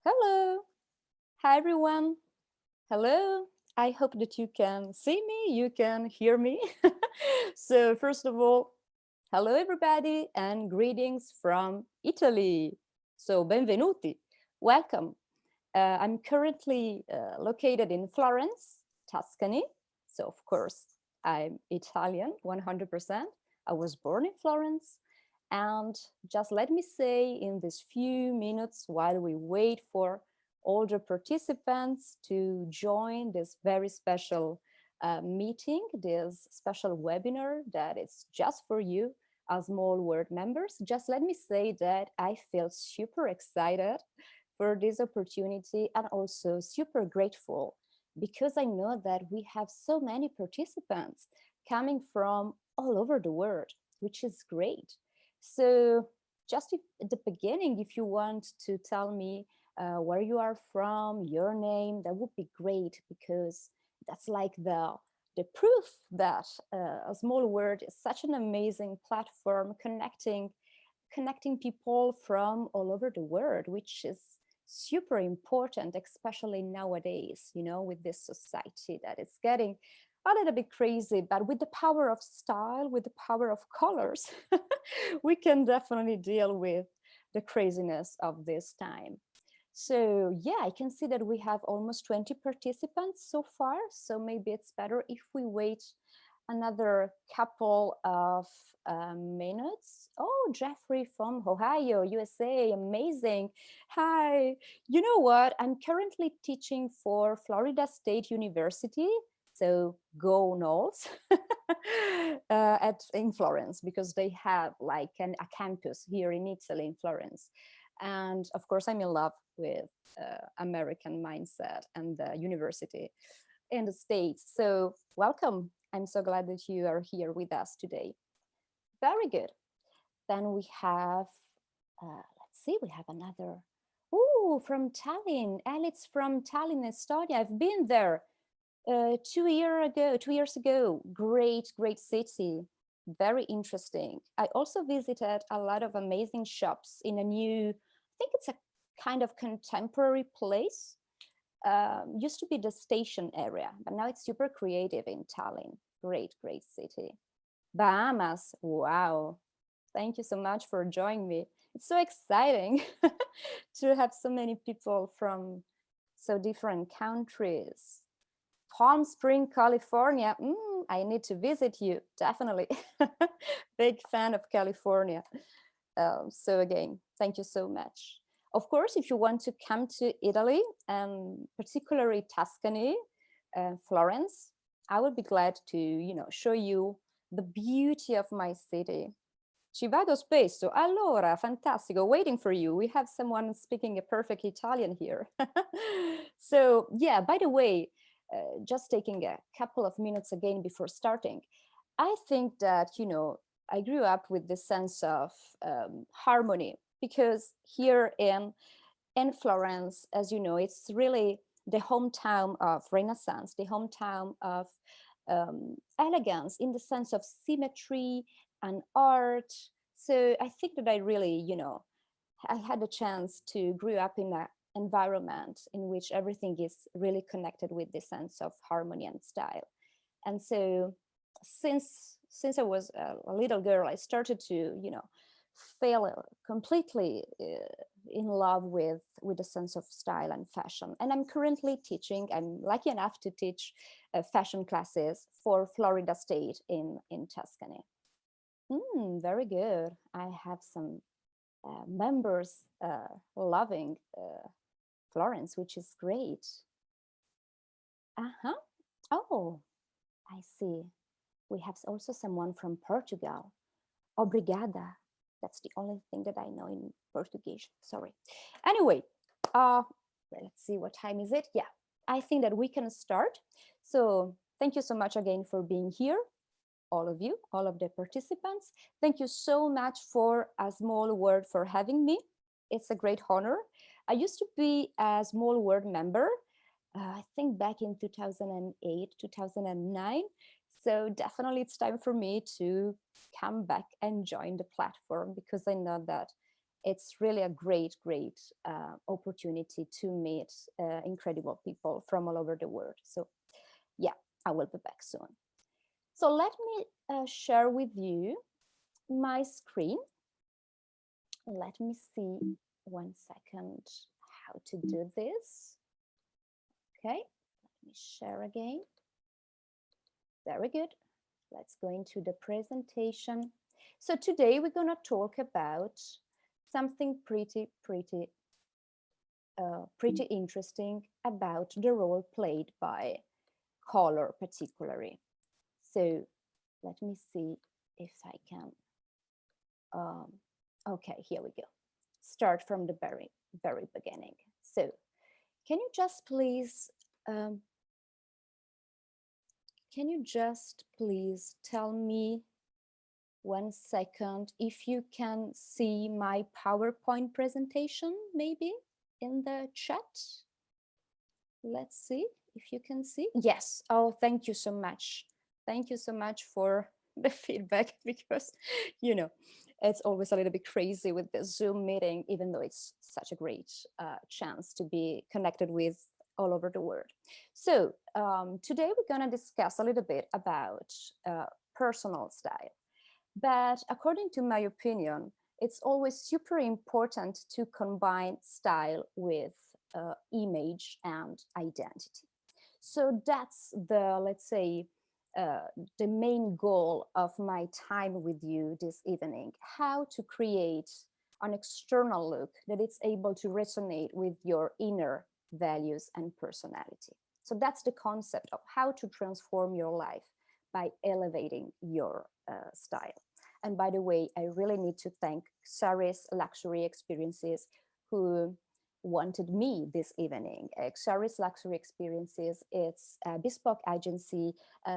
Hello. Hi, everyone. Hello. I hope that you can see me, you can hear me. So, first of all, hello, everybody, and greetings from Italy. So, benvenuti. Welcome. I'm currently located in Florence, Tuscany. So, of course, I'm Italian 100%. I was born in Florence. And just let me say in these few minutes while we wait for all the participants to join this very special meeting, this special webinar that is just for you as Small World members. Just let me say that I feel super excited for this opportunity and also super grateful because I know that we have so many participants coming from all over the world, which is great. So just at the beginning, if you want to tell me where you are from, your name, that would be great because that's like the proof that a small world is such an amazing platform connecting people from all over the world, which is super important, especially nowadays, with this society that is getting a little bit crazy, but with the power of style, with the power of colors, we can definitely deal with the craziness of this time. So yeah, I can see that we have almost 20 participants so far. So maybe it's better if we wait another couple of minutes. Oh, Jeffrey from Ohio, USA, amazing. Hi, you know what? I'm currently teaching for Florida State University. So go Knowles in Florence because they have like a campus here in Italy, in Florence. And of course, I'm in love with American mindset and the university in the States. So welcome. I'm so glad that you are here with us today. Very good. Then we have, let's see, we have another. Oh, from Tallinn. Alex from Tallinn, Estonia. I've been there 2 years ago. Great, great city. Very interesting. I also visited a lot of amazing shops in a new, I think it's a kind of contemporary place. Used to be the station area, but now it's super creative in Tallinn. Great, great city. Bahamas, wow. Thank you so much for joining me. It's so exciting to have so many people from so different countries. Palm Spring, California. I need to visit you, definitely. Big fan of California. So again, thank you so much. Of course, if you want to come to Italy, and particularly Tuscany, Florence, I would be glad to, show you the beauty of my city. Ci vado spesso. Allora, fantastico, waiting for you. We have someone speaking a perfect Italian here. So yeah, by the way, just taking a couple of minutes again before starting, I think that, I grew up with this sense of harmony because here in Florence, as you know, it's really the hometown of Renaissance, the hometown of elegance in the sense of symmetry and art. So I think that I really, I had a chance to grow up in an environment in which everything is really connected with the sense of harmony and style. And so since I was a little girl, I started to, feel completely in love with the sense of style and fashion. And I'm currently teaching, I'm lucky enough to teach fashion classes for Florida State in Tuscany. Very good. I have some members loving Florence, which is great. Uh-huh. Oh, I see. We have also someone from Portugal. Obrigada. That's the only thing that I know in Portuguese. Sorry. Anyway, let's see, what time is it? Yeah, I think that we can start. So thank you so much again for being here. All of you, all of the participants. Thank you so much for A Small World for having me. It's a great honor. I used to be a Small World member, I think back in 2008, 2009. So definitely it's time for me to come back and join the platform because I know that It's really a great, great opportunity to meet incredible people from all over the world. So yeah, I will be back soon. So let me share with you my screen. Let me see 1 second how to do this. Okay, let me share again. Very good. Let's go into the presentation. So today we're going to talk about something pretty interesting about the role played by color particularly. So let me see if I can. Okay, here we go. Start from the very beginning. So can you just please tell me 1 second if you can see my PowerPoint presentation maybe in the chat? Let's see if you can see. Yes. Oh, thank you so much. Thank you so much for the feedback, because, you know, it's always a little bit crazy with the Zoom meeting, even though it's such a great chance to be connected with all over the world. So today we're going to discuss a little bit about personal style. But according to my opinion, it's always super important to combine style with image and identity. So that's the, let's say, the main goal of my time with you this evening: how to create an external look that is able to resonate with your inner values and personality. So that's the concept of how to transform your life by elevating your style. And by the way, I really need to thank Xaris Luxury Experiences, who wanted me this evening. Xaris Luxury Experiences, it's a bespoke agency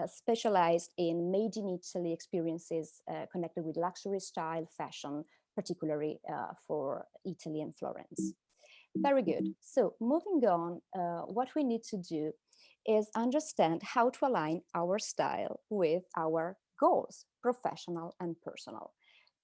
specialized in made in Italy experiences connected with luxury style, fashion, particularly for Italy and Florence. Very good. So moving on, what we need to do is understand how to align our style with our goals, professional and personal.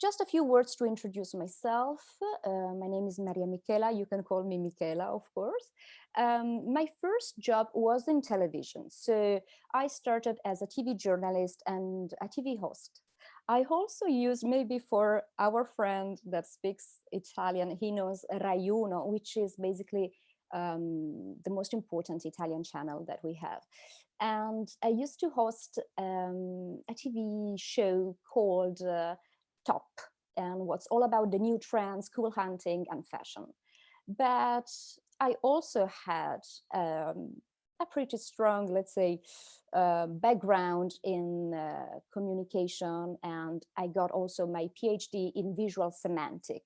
Just a few words to introduce myself. My name is Maria Michela. You can call me Michela, of course. My first job was in television. So I started as a TV journalist and a TV host. I also use, maybe for our friend that speaks Italian, he knows Rai Uno, which is basically the most important Italian channel that we have. And I used to host a TV show called Top, and what's all about the new trends, cool hunting and fashion. But I also had a pretty strong, let's say, background in communication, and I got also my PhD in visual semantic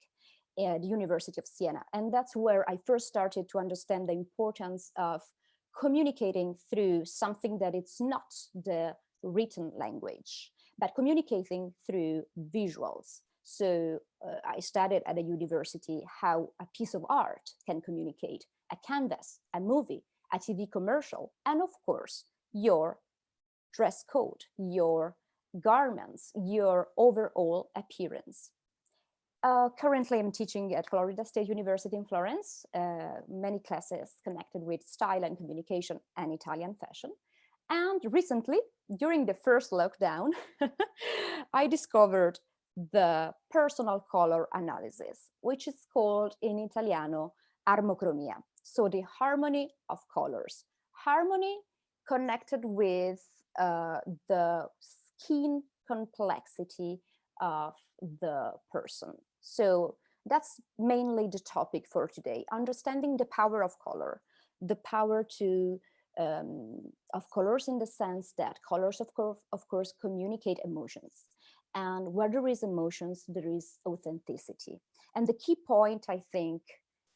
at the University of Siena. And that's where I first started to understand the importance of communicating through something that it's not the written language, but communicating through visuals. So I studied at a university how a piece of art can communicate: a canvas, a movie, a TV commercial, and of course, your dress code, your garments, your overall appearance. Currently, I'm teaching at Florida State University in Florence, many classes connected with style and communication and Italian fashion. And recently, during the first lockdown, I discovered the personal color analysis, which is called in Italiano armocromia. So the harmony of colors. Harmony connected with the skin complexity of the person. So that's mainly the topic for today: understanding the power of color, the power to of colors, in the sense that colors, of course, communicate emotions. And where there is emotions, there is authenticity. And the key point, I think,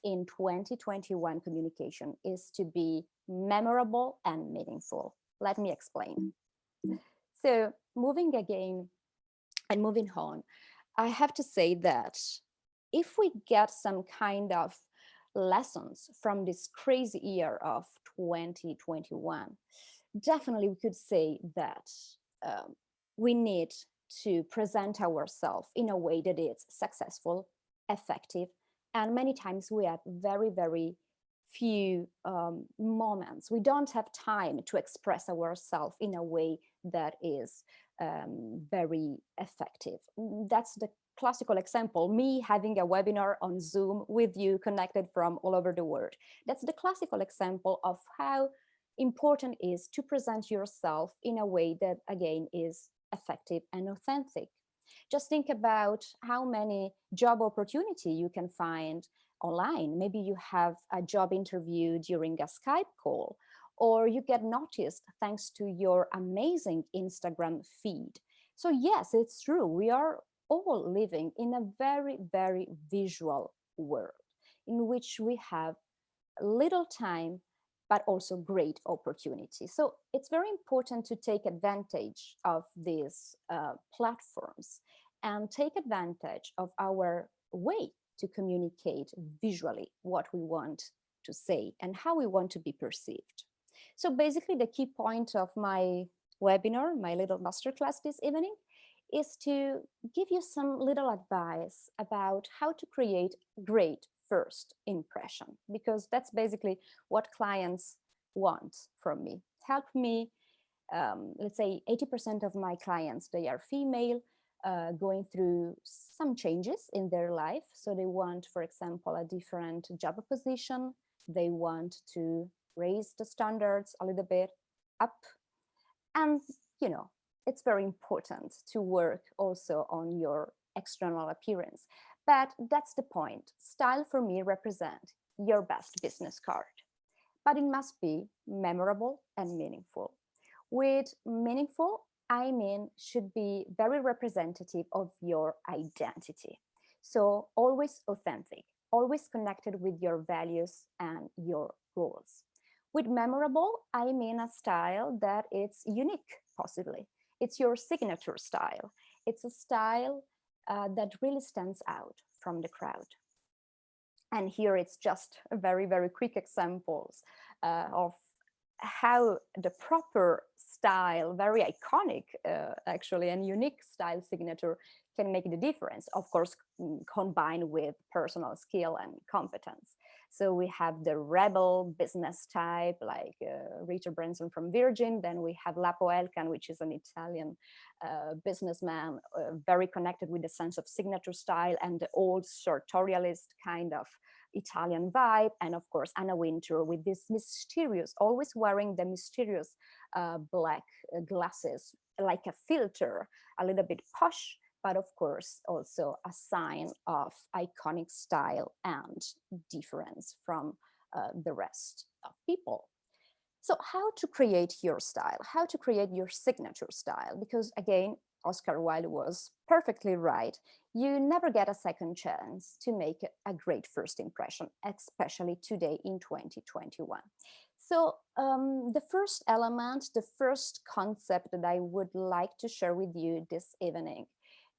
in 2021 communication is to be memorable and meaningful. Let me explain. So moving again and moving on, I have to say that if we get some kind of lessons from this crazy year of 2021, definitely we could say that we need to present ourselves in a way that is successful, effective. And many times we have very, very few moments. We don't have time to express ourselves in a way that is very effective. That's the classical example, me having a webinar on Zoom with you connected from all over the world. That's the classical example of how important it is to present yourself in a way that, again, is effective and authentic. Just think about how many job opportunity you can find online. Maybe you have a job interview during a Skype call, or you get noticed thanks to your amazing Instagram feed. So yes, it's true. We are all living in a very, very visual world in which we have little time, but also great opportunity. So it's very important to take advantage of these platforms and take advantage of our way to communicate visually what we want to say and how we want to be perceived. So basically the key point of my webinar, my little masterclass this evening, is to give you some little advice about how to create great first impression, because that's basically what clients want from me. Help me, let's say 80% of my clients, they are female, going through some changes in their life. So they want, for example, a different job position. They want to raise the standards a little bit up. And, you know, it's very important to work also on your external appearance. But that's the point. Style for me represents your best business card. But it must be memorable and meaningful. With meaningful, I mean should be very representative of your identity. So always authentic, always connected with your values and your goals. With memorable, I mean a style that it's unique, possibly. It's your signature style. It's a style that really stands out from the crowd. And here it's just a very, very quick examples of how the proper style, very iconic actually, and unique style signature can make the difference, of course, combined with personal skill and competence. So we have the rebel business type, like Richard Branson from Virgin. Then we have Lapo Elkan, which is an Italian businessman, very connected with the sense of signature style and the old sartorialist kind of Italian vibe. And of course, Anna Wintour with this mysterious, always wearing the mysterious black glasses, like a filter, a little bit posh, but of course also a sign of iconic style and difference from the rest of people. So how to create your style, how to create your signature style? Because again, Oscar Wilde was perfectly right. You never get a second chance to make a great first impression, especially today in 2021. So the first element, the first concept that I would like to share with you this evening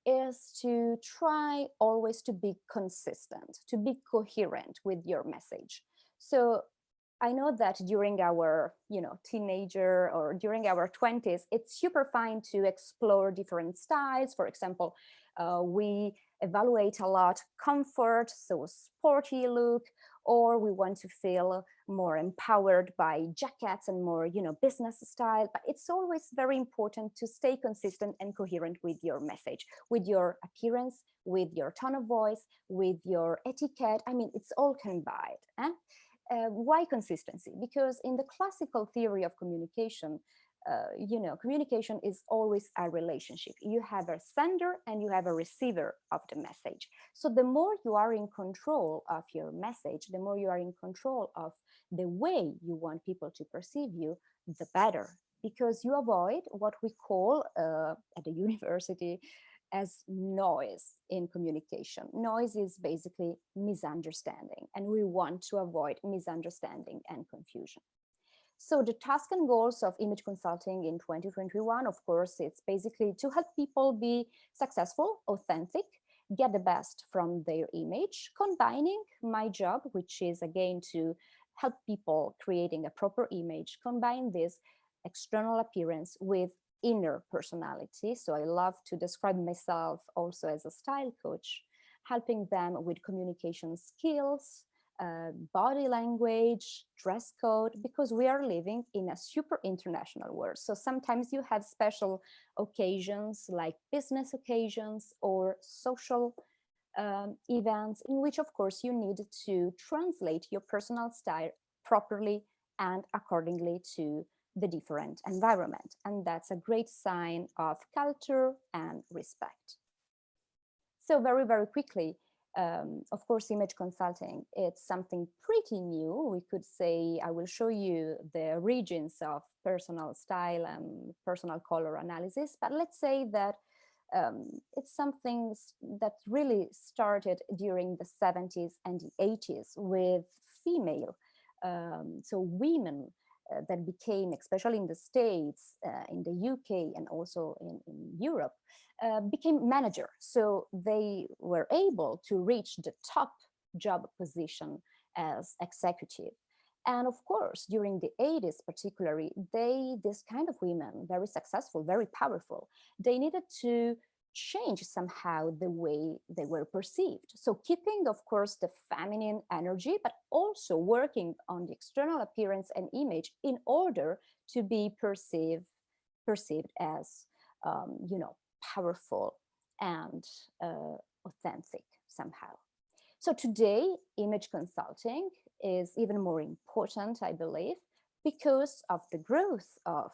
is to try always to be consistent, to be coherent with your message. So I know that during our, teenager or during our 20s, it's super fine to explore different styles. For example, we evaluate a lot comfort, so sporty look, or we want to feel more empowered by jackets and more, business style. But it's always very important to stay consistent and coherent with your message, with your appearance, with your tone of voice, with your etiquette. I mean, it's all combined. Why consistency? Because in the classical theory of communication, communication is always a relationship. You have a sender and you have a receiver of the message. So the more you are in control of your message, the more you are in control of the way you want people to perceive you, the better, because you avoid what we call at the university as noise in communication. Noise is basically misunderstanding, and we want to avoid misunderstanding and confusion. So the task and goals of image consulting in 2021, of course, it's basically to help people be successful, authentic, get the best from their image, combining my job, which is again to help people creating a proper image, combine this external appearance with inner personality. So I love to describe myself also as a style coach, helping them with communication skills, body language, dress code, because we are living in a super international world. So sometimes you have special occasions like business occasions or social events in which, of course, you need to translate your personal style properly and accordingly to the different environment. And that's a great sign of culture and respect. So very, very quickly, of course, image consulting, it's something pretty new. We could say, I will show you the origins of personal style and personal color analysis, but let's say that it's something that really started during the 70s and the 80s with female, so women that became, especially in the States, in the UK, and also in Europe, became manager. So they were able to reach the top job position as executive. And of course, during the 80s particularly, this kind of women, very successful, very powerful, they needed to change somehow the way they were perceived. So keeping, of course, the feminine energy, but also working on the external appearance and image in order to be perceived as, powerful and authentic somehow. So today, image consulting is even more important, I believe, because of the growth of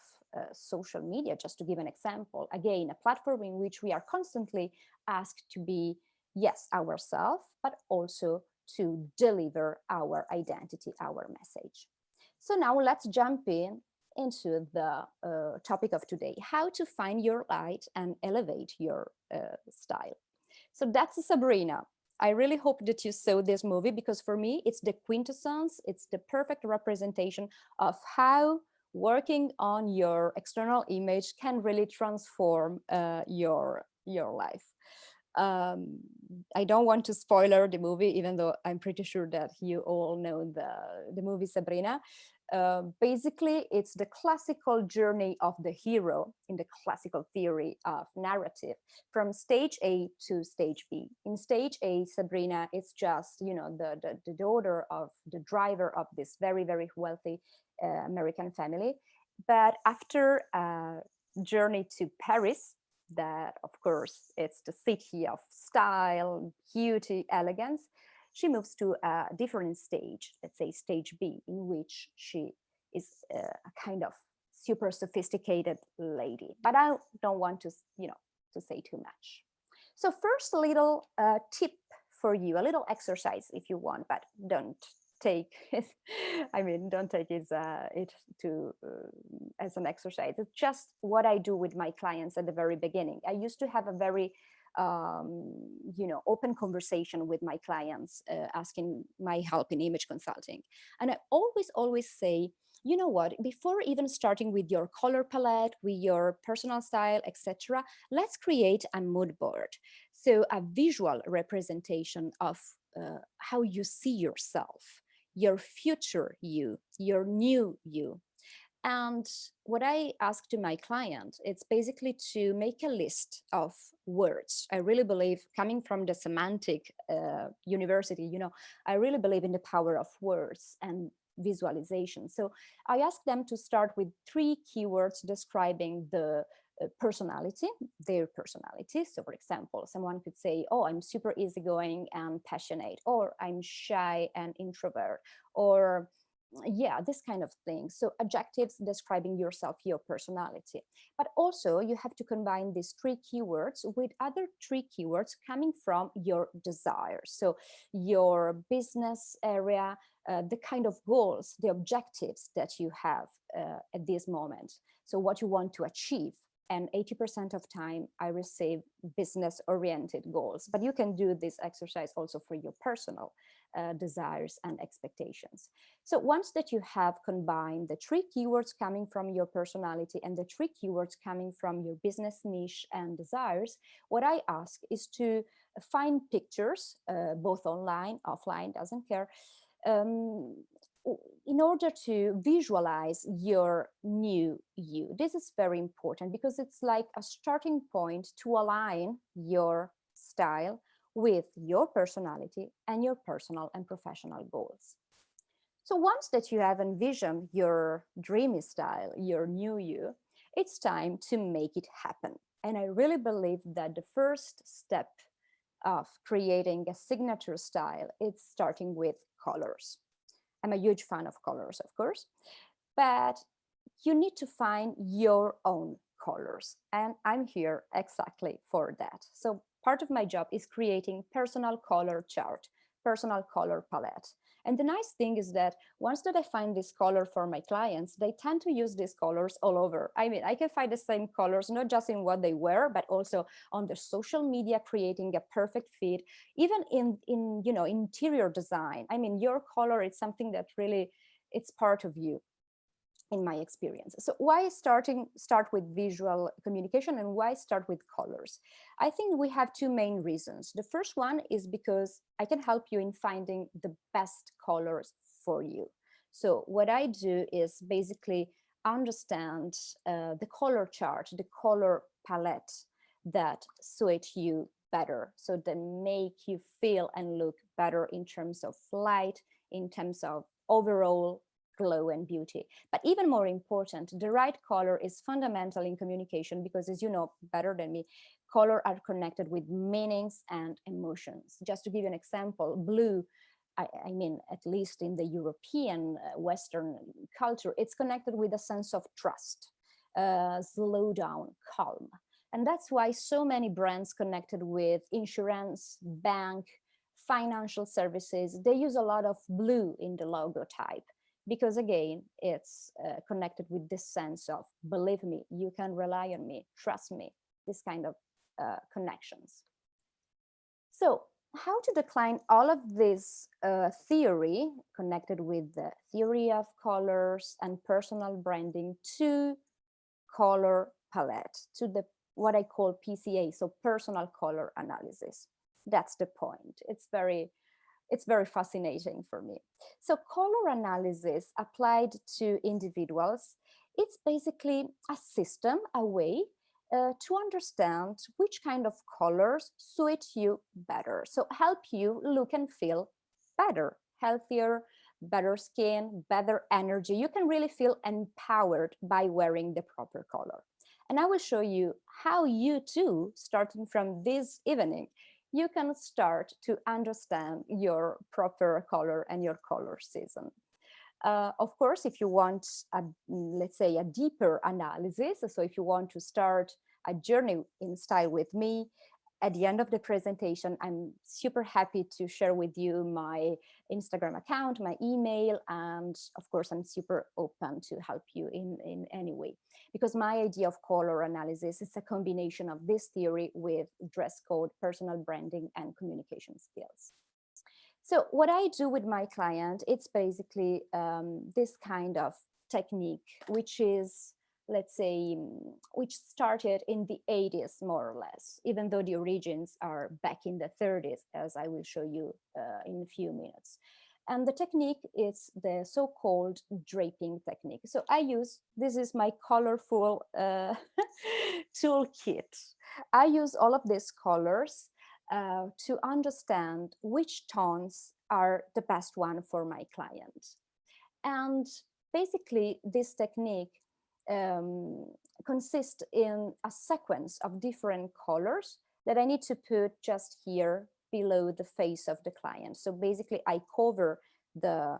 social media. Just to give an example, again, a platform in which we are constantly asked to be, yes, ourselves, but also to deliver our identity, our message. So now let's jump into the topic of today, how to find your light and elevate your style. So that's Sabrina. I really hope that you saw this movie, because for me, it's the quintessence, it's the perfect representation of how working on your external image can really transform your life. I don't want to spoiler the movie, even though I'm pretty sure that you all know the movie Sabrina. Basically, it's the classical journey of the hero in the classical theory of narrative from stage A to stage B. In stage A, Sabrina is just, the daughter of the driver of this very, very wealthy American family. But after a journey to Paris, that of course it's the city of style, beauty, elegance, she moves to a different stage, let's say stage B, in which she is a kind of super sophisticated lady. But I don't want to, to say too much. So first, a little tip for you, a little exercise if you want, but don't take it, don't take it as an exercise. It's just what I do with my clients at the very beginning. I used to have a very open conversation with my clients, asking my help in image consulting. And I always say, you know what, before even starting with your color palette, with your personal style, etc., let's create a mood board. So a visual representation of how you see yourself, your future you, your new you. And what I ask to my client, it's basically to make a list of words. I really believe, coming from the semantic university, I really believe in the power of words and visualization. So I ask them to start with 3 keywords describing the personality, their personality. So for example, someone could say, oh, I'm super easygoing and passionate, or I'm shy and introvert, or yeah, this kind of thing. So adjectives describing yourself, your personality. But also you have to combine these 3 keywords with other 3 keywords coming from your desires. So your business area, the kind of goals, the objectives that you have at this moment. So what you want to achieve. And 80% of time I receive business-oriented goals. But you can do this exercise also for your personal desires and expectations. So once that you have combined the 3 keywords coming from your personality and the 3 keywords coming from your business niche and desires, what I ask is to find pictures, both online, offline, doesn't care, in order to visualize your new you. This is very important because it's like a starting point to align your style with your personality and your personal and professional goals. So once that you have envisioned your dreamy style, your new you, it's time to make it happen. And I really believe that the first step of creating a signature style is starting with colors. I'm a huge fan of colors, of course, but you need to find your own colors. And I'm here exactly for that. So part of my job is creating personal color chart, personal color palette. And the nice thing is that once that I find this color for my clients, they tend to use these colors all over. I mean, I can find the same colors, not just in what they wear, but also on their social media, creating a perfect fit, even in interior design. I mean, your color is something that really, it's part of you, in my experience. So why start with visual communication and why start with colors? I think we have two main reasons. The first one is because I can help you in finding the best colors for you. So what I do is basically understand the color chart, the color palette that suit you better, so they make you feel and look better in terms of light, in terms of overall glow and beauty. But even more important, the right color is fundamental in communication because, as you know better than me, color are connected with meanings and emotions. Just to give you an example, blue, I mean, at least in the European Western culture, it's connected with a sense of trust, slow down, calm. And that's why so many brands connected with insurance, bank, financial services, they use a lot of blue in the logo type, because again, it's connected with this sense of, believe me, you can rely on me, trust me, this kind of connections. So how to decline all of this theory connected with the theory of colors and personal branding to color palette, to the what I call PCA, so personal color analysis. That's the point. It's very fascinating for me. So color analysis applied to individuals, it's basically a system, a way to understand which kind of colors suit you better. So help you look and feel better, healthier, better skin, better energy. You can really feel empowered by wearing the proper color. And I will show you how you too, starting from this evening, you can start to understand your proper color and your color season. Of course, if you want, let's say, a deeper analysis, so if you want to start a journey in style with me, at the end of the presentation, I'm super happy to share with you my Instagram account, my email, and of course, I'm super open to help you in any way. Because my idea of color analysis is a combination of this theory with dress code, personal branding, and communication skills. So what I do with my client, it's basically this kind of technique, which is, let's say, which started in the 80s, more or less, even though the origins are back in the 30s, as I will show you in a few minutes. And the technique is the so-called draping technique. So I use, this is my colorful toolkit. I use all of these colors to understand which tones are the best one for my client. And basically this technique consists in a sequence of different colors that I need to put just here below the face of the client. So basically I cover the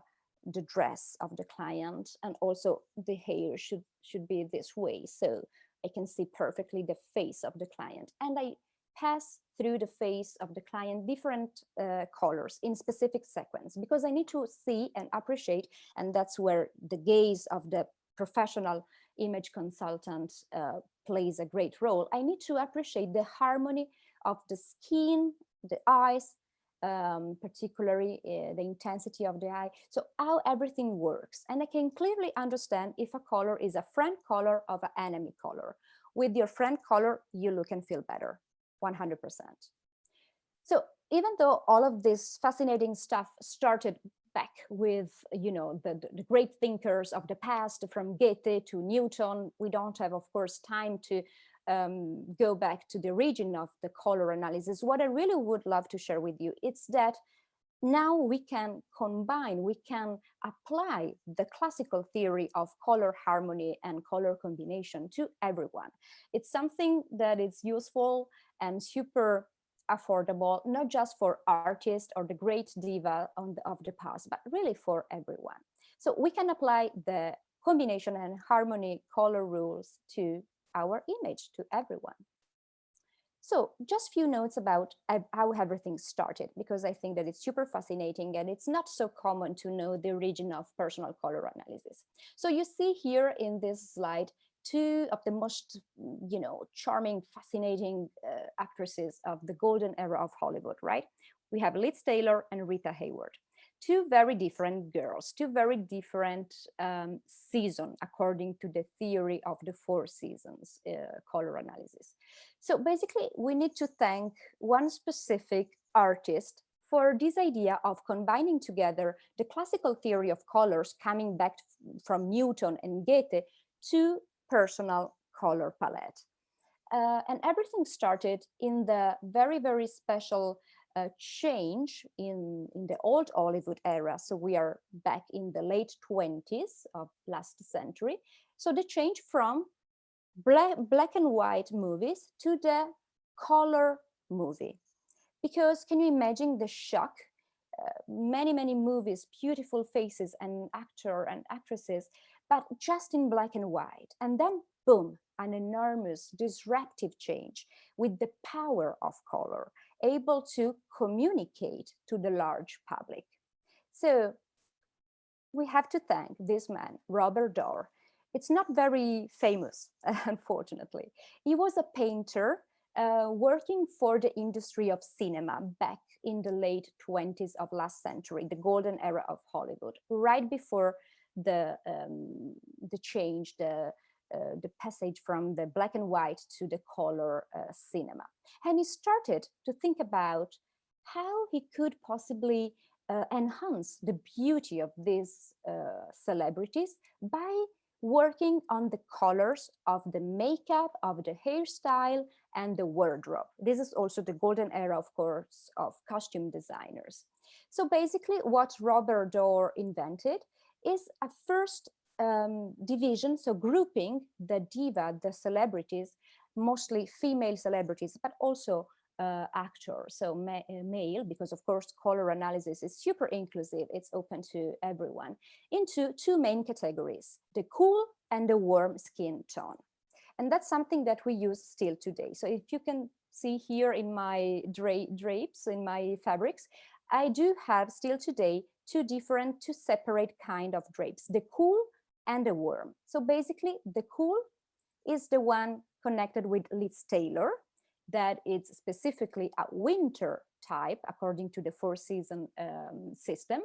dress of the client, and also the hair should be this way, so I can see perfectly the face of the client. And I pass through the face of the client different colors in specific sequence, because I need to see and appreciate, and that's where the gaze of the professional image consultant plays a great role. I need to appreciate the harmony of the skin, the eyes, particularly the intensity of the eye. So how everything works. And I can clearly understand if a color is a friend color or an enemy color. With your friend color, you look and feel better, 100%. So even though all of this fascinating stuff started back with, you know, the great thinkers of the past, from Goethe to Newton, we don't have, of course, time to go back to the origin of the color analysis, what I really would love to share with you is that now we can combine, we can apply the classical theory of color harmony and color combination to everyone. It's something that is useful and super affordable, not just for artists or the great diva of the past, but really for everyone. So we can apply the combination and harmony color rules to our image, to everyone. So just few notes about how everything started, because I think that it's super fascinating and it's not so common to know the origin of personal color analysis. So you see here in this slide, two of the most, charming, fascinating actresses of the golden era of Hollywood, right? We have Liz Taylor and Rita Hayworth. Two very different girls, two very different seasons, according to the theory of the four seasons color analysis. So basically, we need to thank one specific artist for this idea of combining together the classical theory of colors coming back from Newton and Goethe to personal color palette. And everything started in the very, very special change in the old Hollywood era. So we are back in the late 20s of last century. So the change from black and white movies to the color movie. Because can you imagine the shock? Many movies, beautiful faces and actor and actresses, but just in black and white. And then boom, an enormous disruptive change with the power of color, able to communicate to the large public. So we have to thank this man, Robert Dorr. It's not very famous, unfortunately. He was a painter working for the industry of cinema back in the late 20s of last century, the golden era of Hollywood, right before the change, the passage from the black and white to the color cinema. And he started to think about how he could possibly enhance the beauty of these celebrities by working on the colors of the makeup, of the hairstyle, and the wardrobe. This is also the golden era, of course, of costume designers. So basically what Robert Dorr invented is a first division, so grouping the diva, the celebrities, mostly female celebrities, but also actors, so male, because of course color analysis is super inclusive, it's open to everyone, into two main categories, the cool and the warm skin tone. And that's something that we use still today. So if you can see here in my drapes, in my fabrics, I do have still today two separate kind of drapes, the cool and the warm. So basically the cool is the one connected with Liz Taylor, that it's specifically a winter type according to the four season system,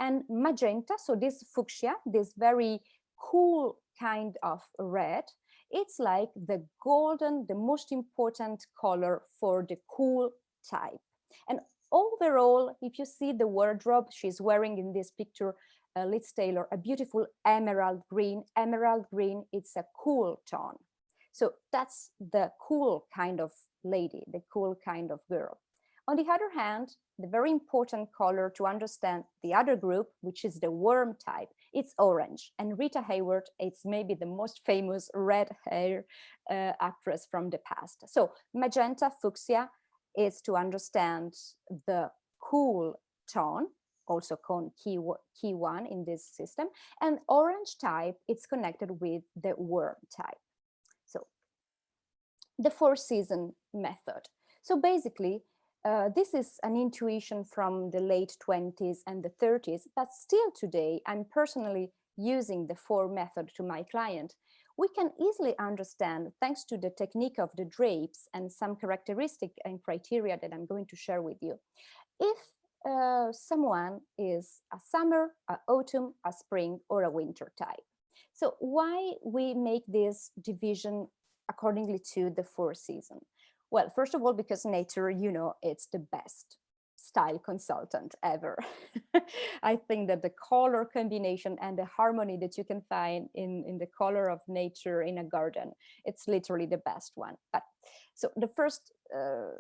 and magenta, so this fuchsia, this very cool kind of red, it's like the golden, the most important color for the cool type. And overall, if you see the wardrobe she's wearing in this picture, Liz Taylor, a beautiful emerald green. Emerald green, it's a cool tone. So that's the cool kind of lady, the cool kind of girl. On the other hand, the very important color to understand the other group, which is the warm type, it's orange. And Rita Hayworth, it's maybe the most famous red hair actress from the past. So magenta, fuchsia is to understand the cool tone, also called key one in this system. And orange type, it's connected with the warm type. So the four season method. So basically, this is an intuition from the late 20s and the 30s, but still today, I'm personally using the four method to my client. We can easily understand, thanks to the technique of the drapes and some characteristic and criteria that I'm going to share with you, if someone is a summer, a autumn, a spring, or a winter type. So why we make this division accordingly to the four seasons? Well, first of all, because nature, you know, it's the best. style consultant ever. I think that the color combination and the harmony that you can find in the color of nature in a garden, it's literally the best one. But so the first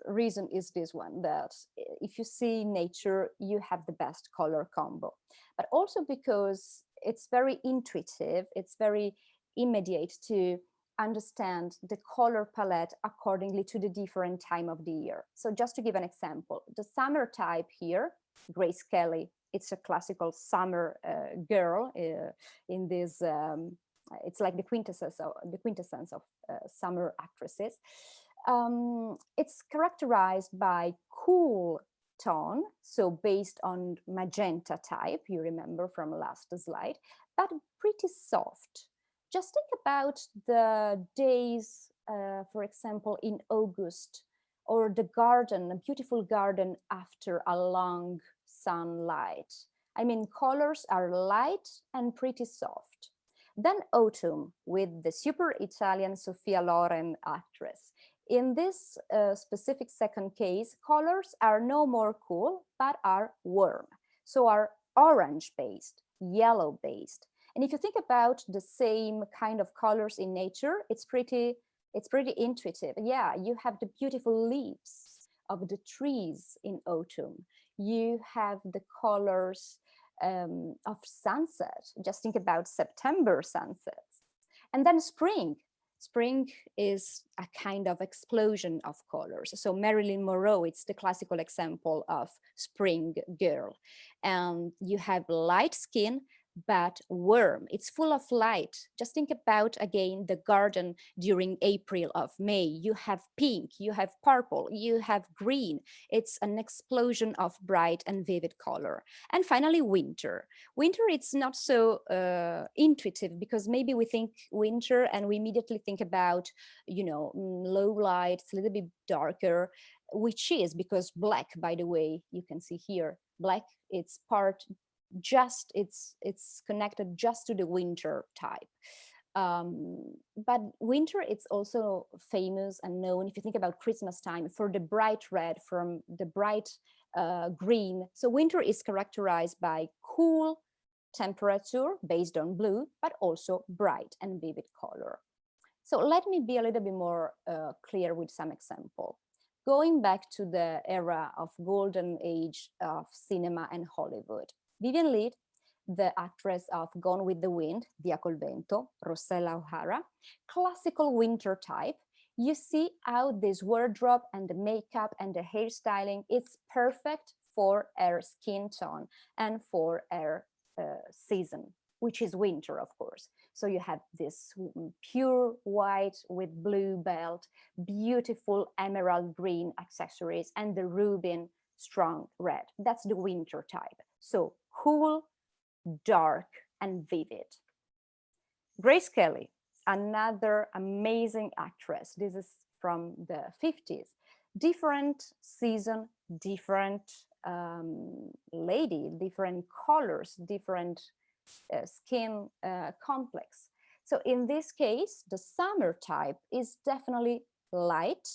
reason is this one, that if you see nature, you have the best color combo. But also because it's very intuitive, it's very immediate to understand the color palette accordingly to the different time of the year. So just to give an example, the summer type here, Grace Kelly, it's a classical summer girl in this, it's like the quintessence of summer actresses. It's characterized by cool tone, so based on magenta type, you remember from last slide, but pretty soft. Just think about the days, for example, in August, or the garden, a beautiful garden after a long sunlight. I mean, colors are light and pretty soft. Then autumn with the super Italian Sophia Loren actress. In this specific second case, colors are no more cool, but are warm. So are orange-based, yellow-based. And if you think about the same kind of colors in nature, it's pretty intuitive. Yeah, you have the beautiful leaves of the trees in autumn. You have the colors of sunset. Just think about September sunsets. And then spring. Spring is a kind of explosion of colors. So Marilyn Monroe, it's the classical example of spring girl. And you have light skin, but warm. It's full of light. Just think about, again, the garden during April of May. You have pink, you have purple, you have green. It's an explosion of bright and vivid color. And finally, winter. Winter, it's not so intuitive, because maybe we think winter and we immediately think about, you know, low light, it's a little bit darker, which is because black, by the way, you can see here, black, it's part just it's connected just to the winter type, but winter, it's also famous and known, if you think about Christmas time, for the bright red, from the bright green. So winter is characterized by cool temperature based on blue, but also bright and vivid color. So let me be a little bit more clear with some example. Going back to the era of golden age of cinema and Hollywood, Vivian Leigh, the actress of Gone with the Wind, Via col Vento, Rossella O'Hara, classical winter type. You see how this wardrobe and the makeup and the hairstyling, it's perfect for her skin tone and for her season, which is winter, of course. So you have this pure white with blue belt, beautiful emerald green accessories, and the ruby strong red. That's the winter type. So cool, dark, and vivid. Grace Kelly, another amazing actress. This is from the 50s. Different season, different lady, different colors, different skin complex. So in this case, the summer type is definitely light,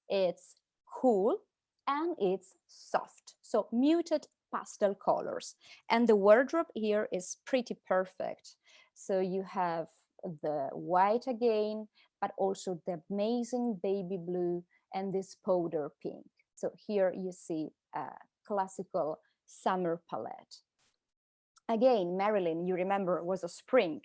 it's cool, and it's soft. So muted pastel colors. And the wardrobe here is pretty perfect. So you have the white again, but also the amazing baby blue and this powder pink. So here you see a classical summer palette. Again, Marilyn, you remember, was a spring.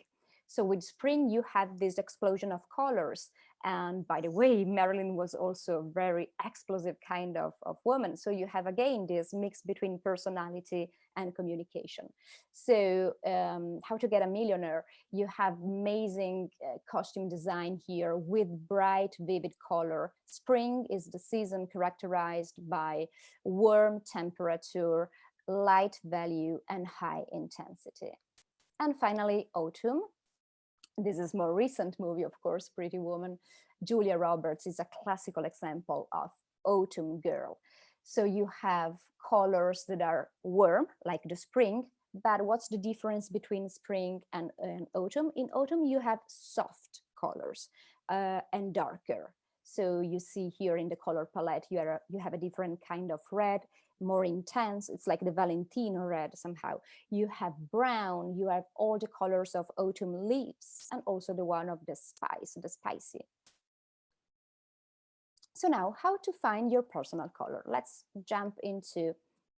So with spring, you have this explosion of colors. And by the way, Marilyn was also a very explosive kind of woman. So you have, again, this mix between personality and communication. So How to Get a Millionaire, you have amazing costume design here with bright, vivid color. Spring is the season characterized by warm temperature, light value, and high intensity. And finally, autumn. This is more recent movie, of course, Pretty Woman. Julia Roberts is a classical example of autumn girl. So you have colors that are warm, like the spring, but what's the difference between spring and autumn? In autumn, you have soft colors and darker. So you see here in the color palette, you have a different kind of red, more intense. It's like the Valentino red somehow. You have brown, you have all the colors of autumn leaves, and also the one of the spicy. So now, how to find your personal color? Let's jump into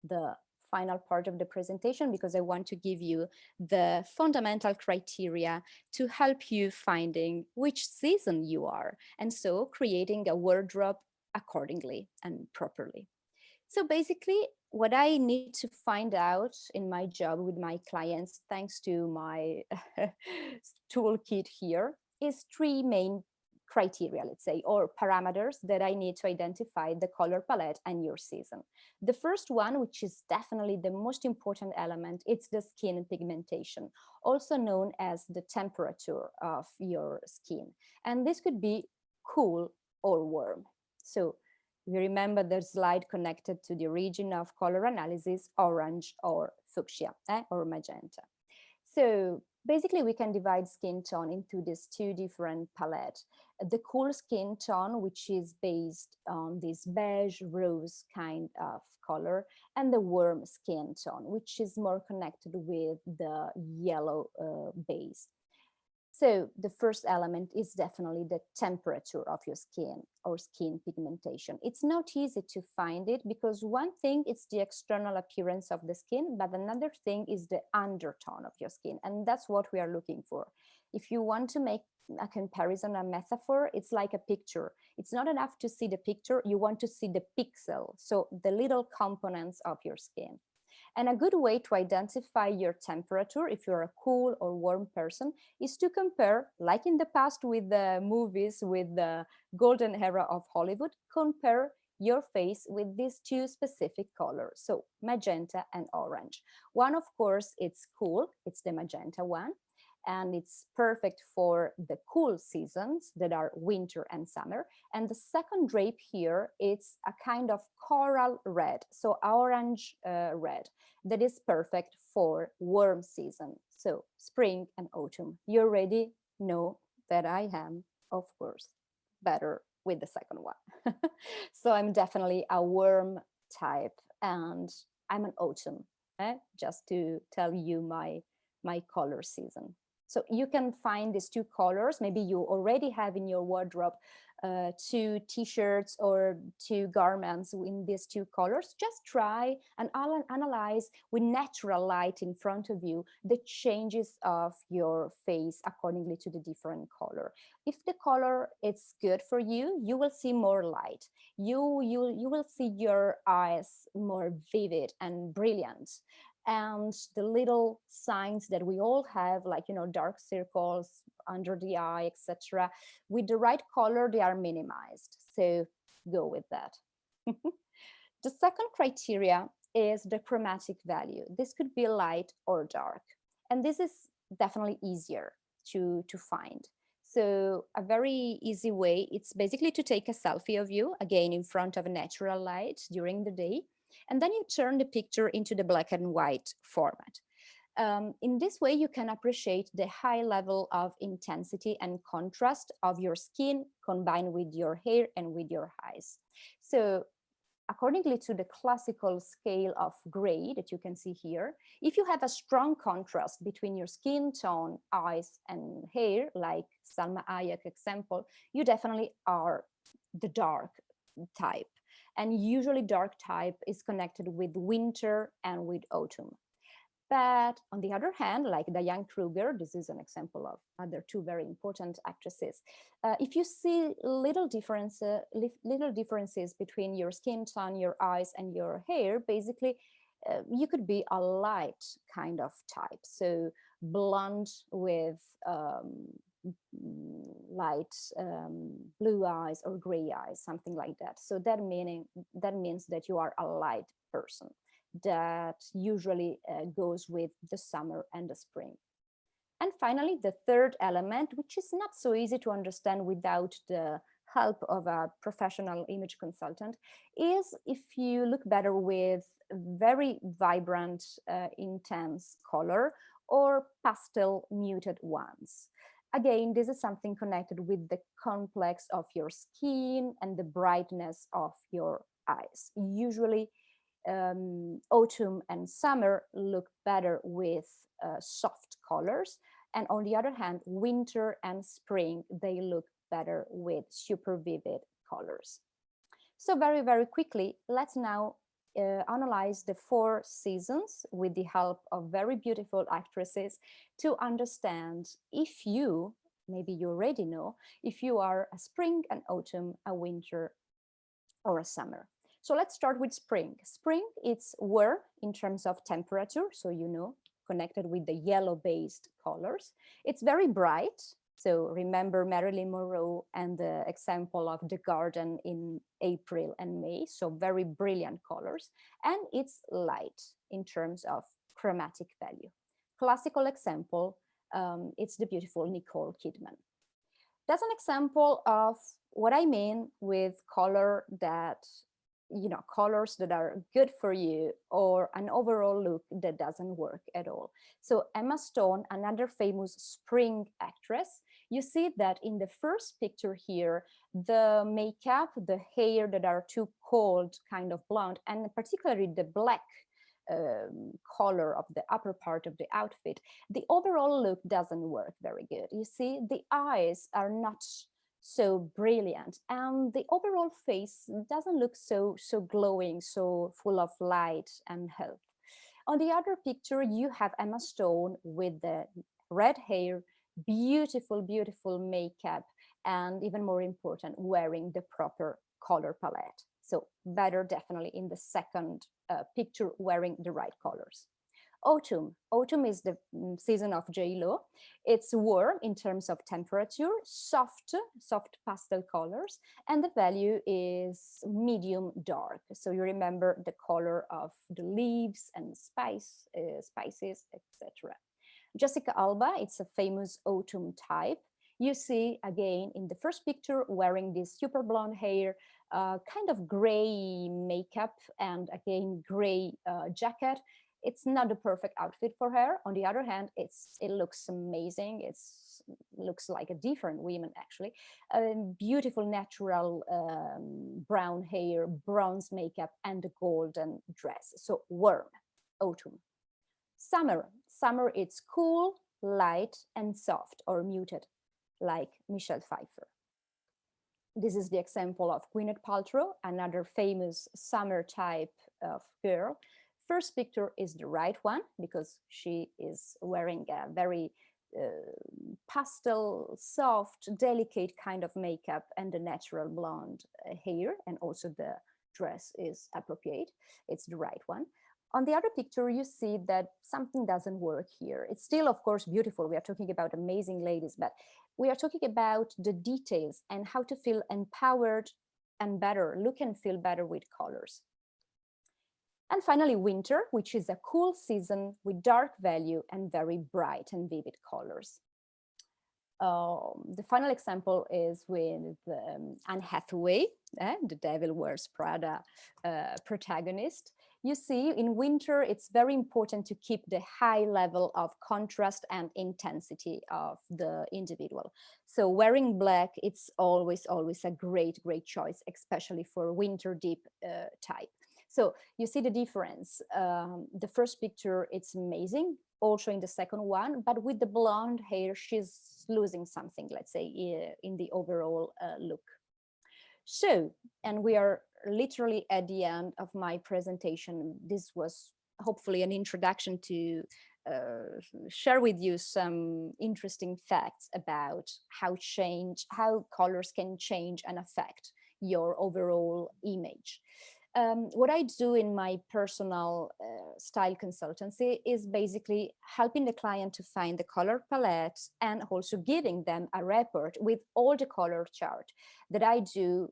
the final part of the presentation, because I want to give you the fundamental criteria to help you finding which season you are, and so creating a wardrobe accordingly and properly. So basically, what I need to find out in my job with my clients, thanks to my toolkit here, is three main criteria, let's say, or parameters that I need to identify the color palette and your season. The first one, which is definitely the most important element, it's the skin pigmentation, also known as the temperature of your skin. And this could be cool or warm. So we remember the slide connected to the origin of color analysis, orange or fuchsia, or magenta. So basically we can divide skin tone into these two different palettes. The cool skin tone, which is based on this beige rose kind of color, and the warm skin tone, which is more connected with the yellow base. So the first element is definitely the temperature of your skin or skin pigmentation. It's not easy to find it because one thing is the external appearance of the skin, but another thing is the undertone of your skin. And that's what we are looking for. If you want to make a comparison, a metaphor, it's like a picture. It's not enough to see the picture, you want to see the pixel, so the little components of your skin. And a good way to identify your temperature, if you're a cool or warm person, is to compare, like in the past with the movies, with the golden era of Hollywood, compare your face with these two specific colors, so magenta and orange. One, of course, it's cool, it's the magenta one, and it's perfect for the cool seasons that are winter and summer. And the second drape here, it's a kind of coral red, so orange red, that is perfect for warm season, so spring and autumn. You already know that I am, of course, better with the second one. So I'm definitely a warm type, and I'm an autumn, just to tell you my color season. So you can find these two colors. Maybe you already have in your wardrobe two t-shirts or two garments in these two colors. Just try and analyze with natural light in front of you the changes of your face accordingly to the different color. If the color is good for you, you will see more light. You will see your eyes more vivid and brilliant. And the little signs that we all have, like, dark circles under the eye, etc., with the right color, they are minimized. So go with that. The second criteria is the chromatic value. This could be light or dark. And this is definitely easier to find. So a very easy way, it's basically to take a selfie of you, again, in front of a natural light during the day. And then you turn the picture into the black and white format. In this way, you can appreciate the high level of intensity and contrast of your skin combined with your hair and with your eyes. So accordingly to the classical scale of gray that you can see here, if you have a strong contrast between your skin tone, eyes, and hair, like Salma Hayek example, you definitely are the dark type. And usually dark type is connected with winter and with autumn. But on the other hand, like Diane Kruger, this is an example of other two very important actresses. If you see little differences between your skin tone, your eyes, and your hair, basically, you could be a light kind of type. So blonde with light blue eyes or gray eyes, something like that. So that means that you are a light person that usually goes with the summer and the spring. And finally, the third element, which is not so easy to understand without the help of a professional image consultant, is if you look better with very vibrant, intense color or pastel muted ones. Again, this is something connected with the complex of your skin and the brightness of your eyes. Usually, autumn and summer look better with soft colors. And on the other hand, winter and spring, they look better with super vivid colors. So very, very quickly, let's now analyze the 4 seasons with the help of very beautiful actresses to understand if you, maybe you already know, if you are a spring, an autumn, a winter, or a summer. So let's start with spring. Spring, it's warm in terms of temperature, so you know, connected with the yellow-based colors. It's very bright. So remember Marilyn Monroe and the example of the garden in April and May. So very brilliant colors. And it's light in terms of chromatic value. Classical example, it's the beautiful Nicole Kidman. That's an example of what I mean with color that, you know, colors that are good for you or an overall look that doesn't work at all. So Emma Stone, another famous spring actress, you see that in the first picture here, the makeup, the hair that are too cold, kind of blonde, and particularly the black color of the upper part of the outfit, the overall look doesn't work very good. You see, the eyes are not so brilliant, and the overall face doesn't look so glowing, so full of light and health. On the other picture, you have Emma Stone with the red hair, beautiful makeup, and even more important, wearing the proper color palette. So better definitely in the second picture, wearing the right colors. Autumn. Autumn is the season of J.Lo. It's warm in terms of temperature, soft pastel colors, and the value is medium dark. So you remember the color of the leaves and spices, etc. Jessica Alba, it's a famous autumn type. You see again in the first picture wearing this super blonde hair, kind of gray makeup, and again gray jacket. It's not the perfect outfit for her. On the other hand, it looks amazing. It looks like a different woman, actually. Beautiful natural brown hair, bronze makeup, and a golden dress. So warm, autumn. Summer. Summer, it's cool, light, and soft or muted, like Michelle Pfeiffer. This is the example of Gwyneth Paltrow, another famous summer type of girl. First picture is the right one because she is wearing a very pastel, soft, delicate kind of makeup and the natural blonde hair, and also the dress is appropriate. It's the right one. On the other picture, you see that something doesn't work here. It's still, of course, beautiful. We are talking about amazing ladies, but we are talking about the details and how to feel empowered and better, look and feel better with colors. And finally, winter, which is a cool season with dark value and very bright and vivid colors. The final example is with Anne Hathaway, the Devil Wears Prada protagonist. You see, in winter, it's very important to keep the high level of contrast and intensity of the individual. So wearing black, it's always a great choice, especially for winter deep type. So you see the difference. The first picture, it's amazing. Also in the second one, but with the blonde hair, she's losing something, let's say, in the overall look. So, and we are literally at the end of my presentation. This was hopefully an introduction to share with you some interesting facts about how colors can change and affect your overall image. What I do in my personal style consultancy is basically helping the client to find the color palette and also giving them a report with all the color chart that I do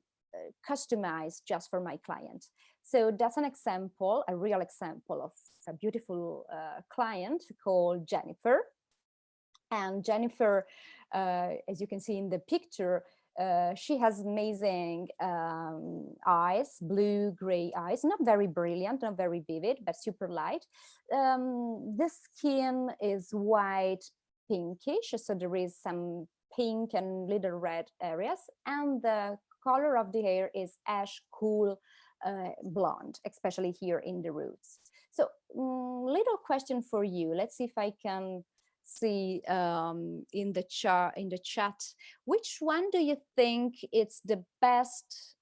customize just for my client. So that's an example, a real example of a beautiful client called Jennifer. And Jennifer, as you can see in the picture, she has amazing eyes, blue-gray eyes, not very brilliant, not very vivid, but super light. The skin is white, pinkish, so there is some pink and little red areas, and the color of the hair is ash cool blonde, especially here in the roots. So little question for you. Let's see if I can see in the chat, which one do you think it's the best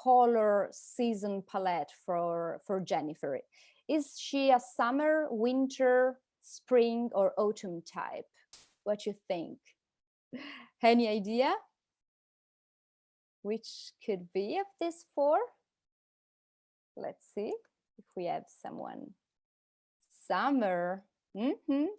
color season palette for Jennifer? Is she a summer, winter, spring, or autumn type? What you think? Any idea which could be of these four? Let's see if we have someone. Summer.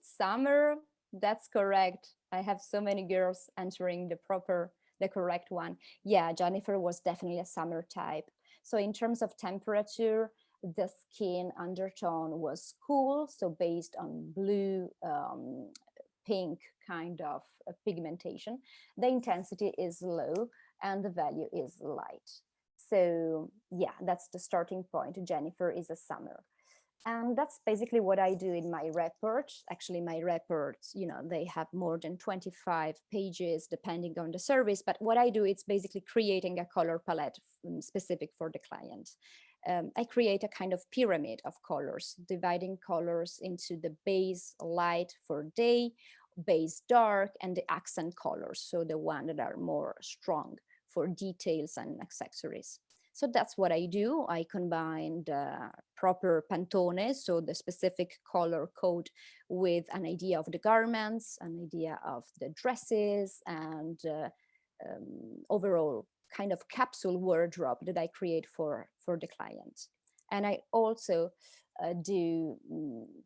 Summer, that's correct. I have so many girls answering the correct one. Yeah, Jennifer was definitely a summer type. So in terms of temperature, the skin undertone was cool, so based on blue, pink kind of pigmentation. The intensity is low and the value is light. So yeah, that's the starting point. Jennifer is a summer. And that's basically what I do in my report. Actually, my reports, you know, they have more than 25 pages depending on the service. But what I do, it's basically creating a color palette specific for the client. I create a kind of pyramid of colors, dividing colors into the base light for day, base dark, and the accent colors. So the one that are more strong for details and accessories. So that's what I do. I combine the proper Pantone, so the specific color code, with an idea of the garments, an idea of the dresses, and overall kind of capsule wardrobe that I create for the client. And I also do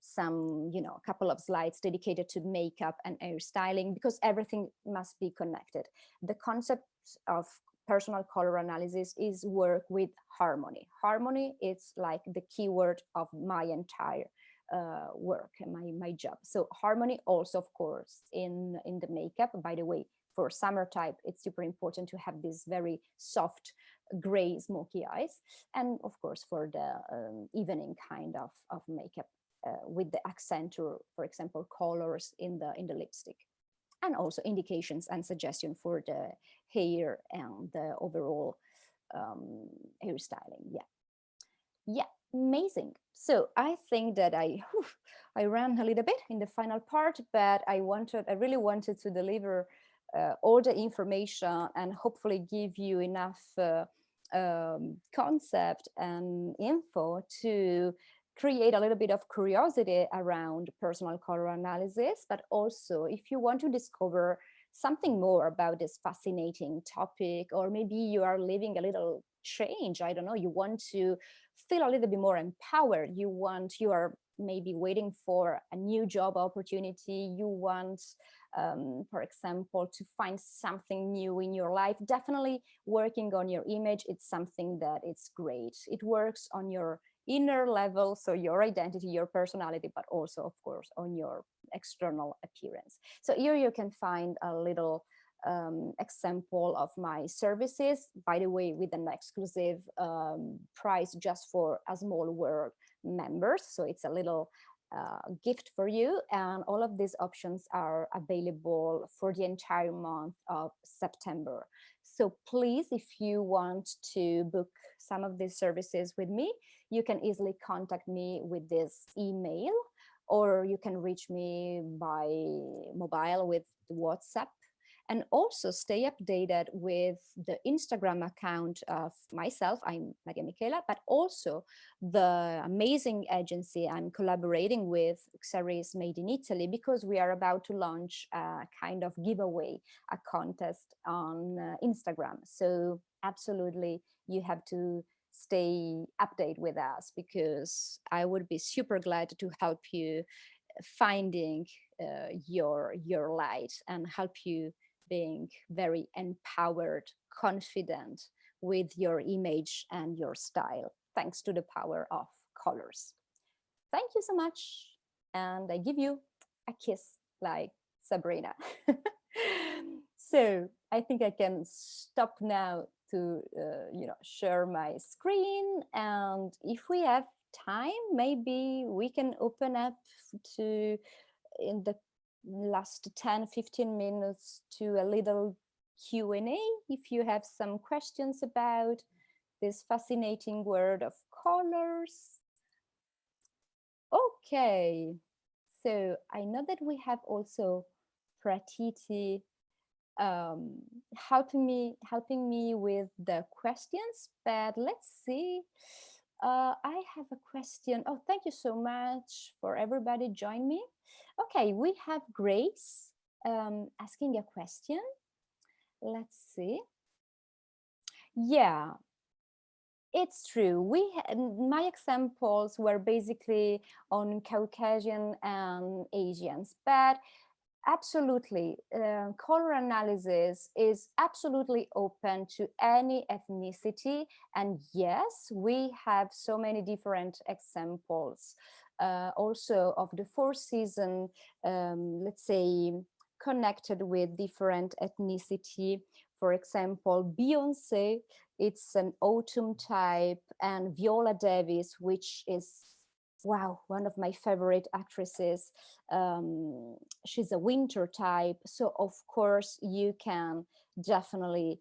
some, you know, a couple of slides dedicated to makeup and hairstyling, because everything must be connected. The concept of personal color analysis is work with harmony. Harmony is like the keyword of my entire work and my job. So harmony also, of course, in the makeup. By the way, for summer type, it's super important to have this very soft gray smoky eyes. And of course, for the evening kind of makeup with the accent, or for example, colors in the lipstick. And also indications and suggestion for the hair and the overall hairstyling. Yeah, amazing. So I think that I ran a little bit in the final part, but I really wanted to deliver all the information and hopefully give you enough concept and info to create a little bit of curiosity around personal color analysis. But also, if you want to discover something more about this fascinating topic, or maybe you are living a little change, I don't know, you want to feel a little bit more empowered, you are maybe waiting for a new job opportunity, you want for example, to find something new in your life, definitely working on your image, it's something that it's great. It works on your inner level, so your identity, your personality, but also, of course, on your external appearance. So here you can find a little example of my services, by the way, with an exclusive price just for ASMALLWORLD members. So it's a little gift for you, and all of these options are available for the entire month of September. So please, if you want to book some of these services with me, you can easily contact me with this email, or you can reach me by mobile with WhatsApp. And also stay updated with the Instagram account of myself, I'm Maria Michela, but also the amazing agency I'm collaborating with, Xeris Made in Italy, because we are about to launch a kind of giveaway, a contest on Instagram. So absolutely, you have to stay updated with us, because I would be super glad to help you finding your light and help you being very empowered, confident with your image and your style, thanks to the power of colors. Thank you so much. And I give you a kiss like Sabrina. So I think I can stop now to share my screen. And if we have time, maybe we can open up to in the last 10-15 minutes to a little Q&A if you have some questions about this fascinating world of colors. Okay, so I know that we have also Pratiti helping me with the questions, but let's see. I have a question. Oh, thank you so much for everybody join me. Okay, we have Grace asking a question. Let's see. Yeah, it's true. My examples were basically on Caucasian and Asians, but absolutely, color analysis is absolutely open to any ethnicity. And yes, we have so many different examples also of the four season, let's say, connected with different ethnicity. For example, Beyonce, it's an autumn type, and Viola Davis, which is, wow, one of my favorite actresses. She's a winter type. So of course you can definitely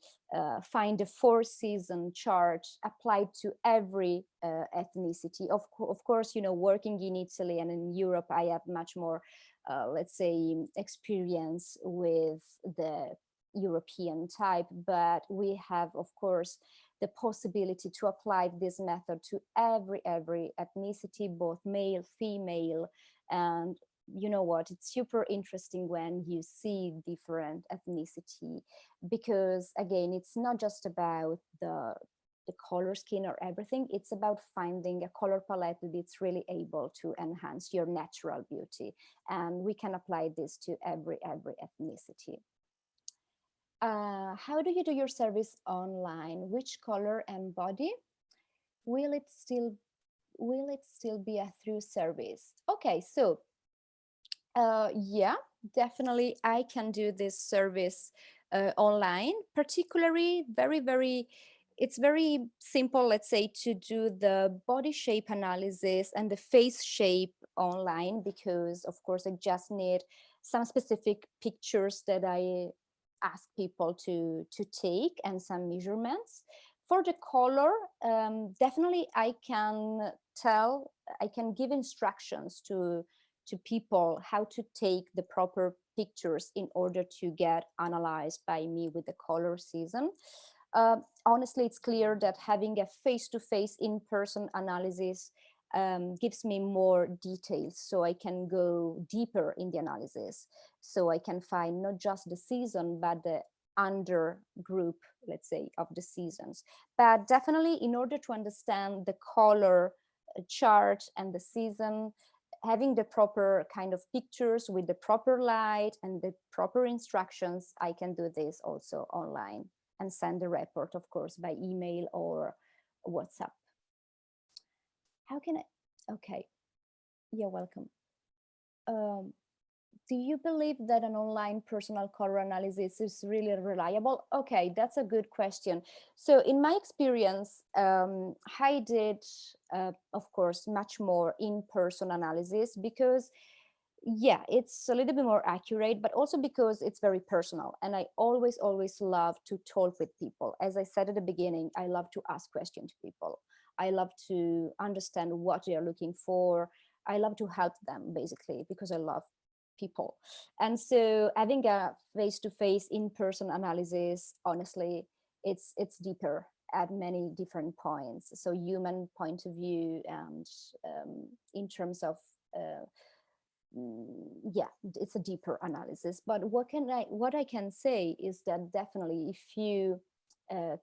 find a four season chart applied to every ethnicity. Of course, you know, working in Italy and in Europe, I have much more, let's say, experience with the European type, but we have, of course, the possibility to apply this method to every ethnicity, both male, female. And you know what, it's super interesting when you see different ethnicity, because again, it's not just about the color scheme or everything, it's about finding a color palette that's really able to enhance your natural beauty, and we can apply this to every ethnicity. How do you do your service online? Which color and body? Will it still be a through service? Okay, so yeah, definitely I can do this service online, particularly it's very simple, let's say, to do the body shape analysis and the face shape online, because of course I just need some specific pictures that I ask people to take and some measurements. For the color, definitely I can give instructions to people how to take the proper pictures in order to get analyzed by me with the color season. Honestly, it's clear that having a face-to-face in-person analysis gives me more details, so I can go deeper in the analysis. So I can find not just the season, but the under group, let's say, of the seasons. But definitely, in order to understand the color chart and the season, having the proper kind of pictures with the proper light and the proper instructions, I can do this also online and send the report, of course, by email or WhatsApp. How can I? Okay, you're welcome. Do you believe that an online personal color analysis is really reliable? Okay, that's a good question. So in my experience, I did, of course, much more in-person analysis, because yeah, it's a little bit more accurate, but also because it's very personal. And I always love to talk with people. As I said at the beginning, I love to ask questions to people. I love to understand what they are looking for. I love to help them, basically, because I love people. And so having a face-to-face in-person analysis, honestly, it's deeper at many different points. So human point of view, and in terms of yeah, it's a deeper analysis. But what I can say is that definitely if you if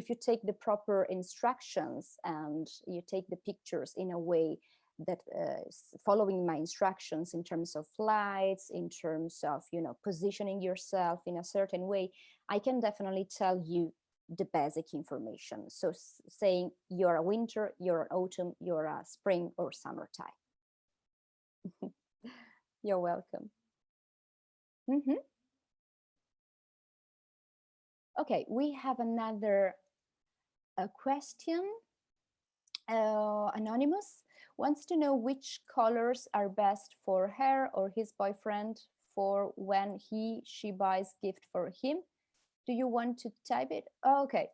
you take the proper instructions and you take the pictures in a way that following my instructions in terms of lights, in terms of, you know, positioning yourself in a certain way, I can definitely tell you the basic information. So saying you're a winter, you're an autumn, you're a spring or summer type. You're welcome. Mm-hmm. Okay, we have another question. Anonymous. wants to know which colors are best for her or his boyfriend for when she buys gift for him. Do you want to type it? Okay.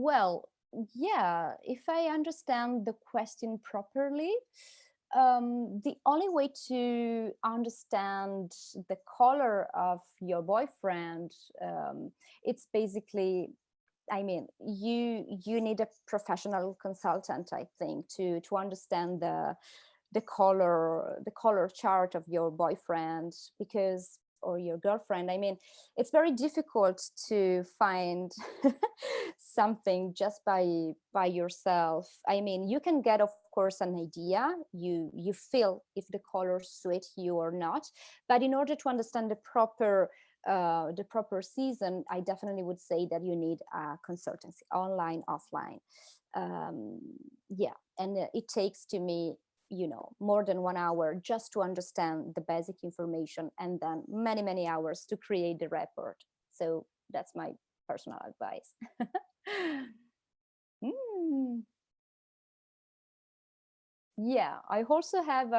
Well, yeah, if I understand the question properly, the only way to understand the color of your boyfriend, it's basically, I mean, you need a professional consultant, I think, to understand the color chart of your boyfriend, because, or your girlfriend. I mean, it's very difficult to find something just by yourself. I mean, you can get, of course, an idea. You feel if the colors suit you or not, but in order to understand the proper season, I definitely would say that you need a consultancy, online, offline. Yeah, and it takes to me, you know, more than 1 hour just to understand the basic information, and then many hours to create the report. So that's my personal advice. Mm. Yeah, I also have,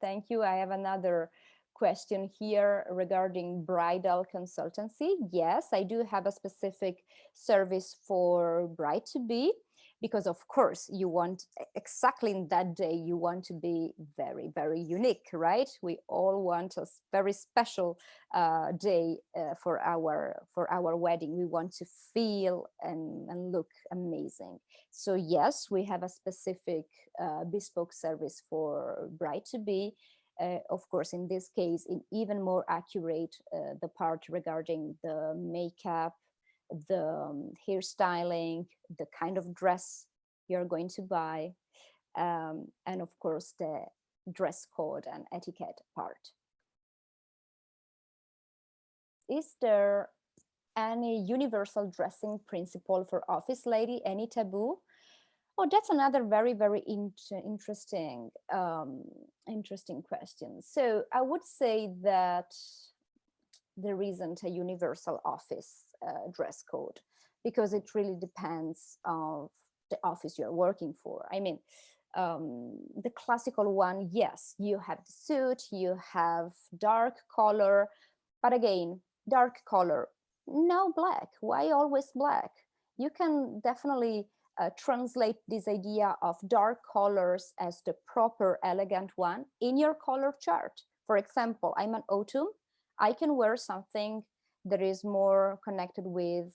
thank you. I have another question here regarding bridal consultancy. Yes, I do have a specific service for bride to be, because of course you want exactly in that day, you want to be very unique, right? We all want a very special day for our wedding. We want to feel and look amazing. So yes, we have a specific bespoke service for bride to be. Of course, in this case, in even more accurate, the part regarding the makeup, the hairstyling, the kind of dress you're going to buy, and of course the dress code and etiquette part. Is there any universal dressing principle for office lady? Any taboo? Oh, that's another very interesting interesting question. So I would say that there isn't a universal office dress code, because it really depends on the office you're working for. I mean, the classical one, yes, you have the suit, you have dark color, but again, dark color, no black. Why always black? You can definitely translate this idea of dark colors as the proper elegant one in your color chart. For example, I'm an autumn. I can wear something that is more connected with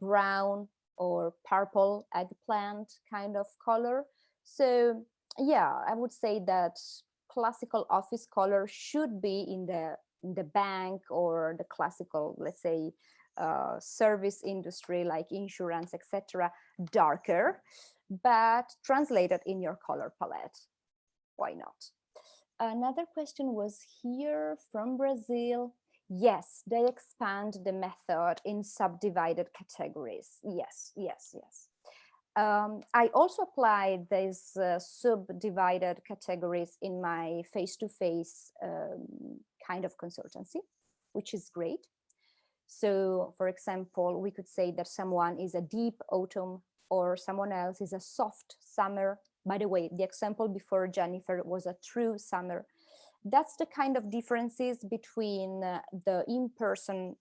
brown or purple eggplant kind of color. So yeah, I would say that classical office color should be in the bank or the classical, let's say, service industry like insurance, etc., darker, but translated in your color palette. Why not? Another question was here from Brazil. Yes, they expand the method in subdivided categories. Yes. I also apply these subdivided categories in my face-to-face kind of consultancy, which is great. So, for example, we could say that someone is a deep autumn or someone else is a soft summer. By the way, the example before Jennifer was a true summer. That's the kind of differences between the in-person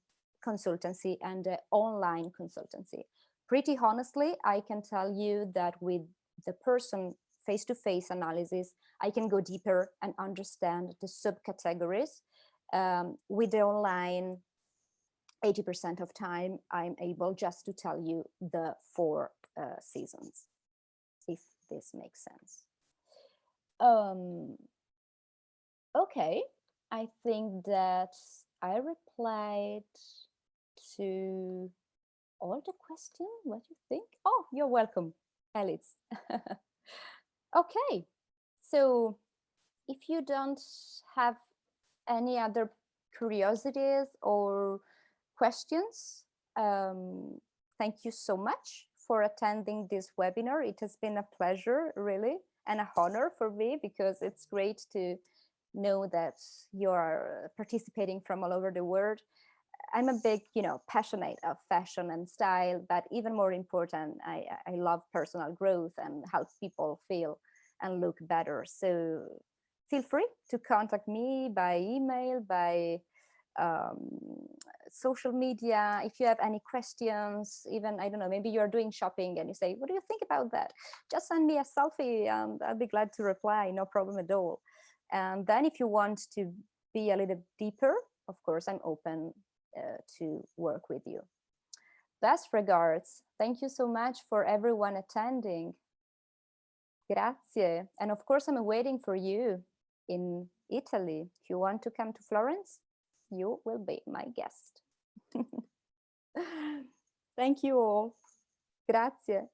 consultancy and the online consultancy. Pretty honestly, I can tell you that with the person face-to-face analysis, I can go deeper and understand the subcategories. With the online, 80% of time, I'm able just to tell you the 4 seasons, if this makes sense. Okay, I think that I replied to all the questions. What do you think? Oh, you're welcome, Alice. Okay, so if you don't have any other curiosities or questions, thank you so much for attending this webinar. It has been a pleasure, really, and an honor for me, because it's great to know that you are participating from all over the world. I'm a big, passionate of fashion and style, but even more important, I love personal growth and help people feel and look better. So feel free to contact me by email, by um, social media. If you have any questions, even, I don't know, maybe you're doing shopping and you say, what do you think about that? Just send me a selfie and I'll be glad to reply, no problem at all. And then if you want to be a little deeper, of course, I'm open to work with you. Best regards. Thank you so much for everyone attending. Grazie. And of course, I'm waiting for you in Italy. If you want to come to Florence, you will be my guest. Thank you all. Grazie.